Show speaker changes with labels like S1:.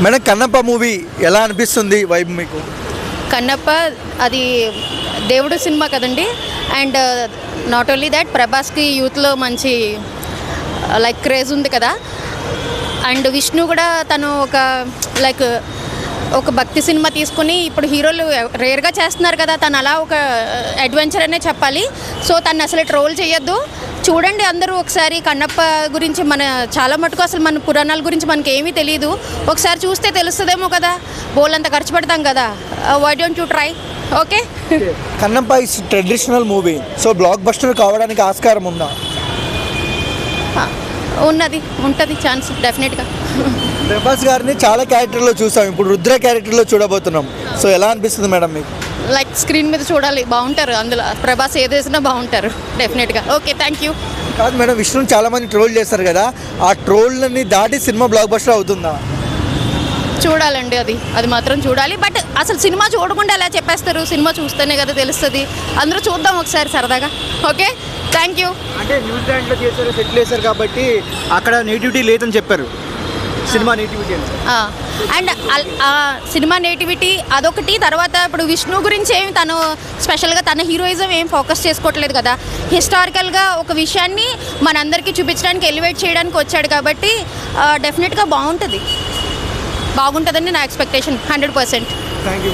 S1: Madam Kannappa movie ఎలా అనిపిస్తుంది vibe మీకు?
S2: కన్నప్ప అది దేవుడు సినిమా కదండి. అండ్ నాట్ ఓన్లీ దాట్, ప్రభాస్కి యూత్లో మంచి లైక్ క్రేజ్ ఉంది కదా. అండ్ విష్ణు కూడా తను ఒక భక్తి సినిమా తీసుకుని ఇప్పుడు హీరోలు రేర్గా చేస్తున్నారు కదా, తను అలా ఒక అడ్వెంచర్ అనే చెప్పాలి. సో తను అసలు ట్రోల్ చేయొద్దు, చూడండి అందరూ ఒకసారి. కన్నప్ప గురించి చాలా మటుకు అసలు మన పురాణాల గురించి మనకి ఏమీ తెలియదు, ఒకసారి చూస్తే తెలుస్తుందేమో కదా. బోలంత ఖర్చు పెడతాం కదా, why don't you try? Okay.
S1: Kannappa is traditional movie, so blockbuster కావడానికి ఆస్కారం ఉందా?
S2: ఉంటుంది ఛాన్స్ డెఫినెట్గా.
S1: ప్రభాస్ గారిని చాలా క్యారెక్టర్లో చూసాం, ఇప్పుడు రుద్ర క్యారెక్టర్లో చూడబోతున్నాం. సో ఎలా అనిపిస్తుంది మేడం మీకు?
S2: లైక్ స్క్రీన్ మీద చూడాలి, బాగుంటారు అందులో. ప్రభాస్ ఏదేసినా బాగుంటారు డెఫినెట్గా. Okay, thank you.
S1: కాదు మేడం, విష్ణుని చాలా మంది ట్రోల్ చేస్తారు కదా, ఆ ట్రోల్ని దాటి సినిమా బ్లాక్ బస్టర్ అవుతుందా?
S2: చూడాలండి, అది మాత్రం చూడాలి. బట్ అసలు సినిమా చూడకుండా ఎలా చెప్పేస్తారు? సినిమా చూస్తేనే కదా తెలుస్తుంది. అందరూ చూద్దాం ఒకసారి సరదాగా. Okay, thank you.
S1: అంటే న్యూజిలాండ్లో చేశారు, సెటిల్ చేశారు కాబట్టి అక్కడ నేటివిటీ లేదని చెప్పారు. Cinema nativity
S2: and cinema nativity అదొకటి. తర్వాత ఇప్పుడు విష్ణు గురించి ఏమి తను స్పెషల్గా తన హీరోయిజం ఏం ఫోకస్ చేసుకోవట్లేదు కదా. హిస్టారికల్గా ఒక విషయాన్ని మనందరికీ చూపించడానికి, ఎలివేట్ చేయడానికి వచ్చాడు కాబట్టి డెఫినెట్గా బాగుంటుందని నా ఎక్స్పెక్టేషన్ 100%.
S1: Thank you.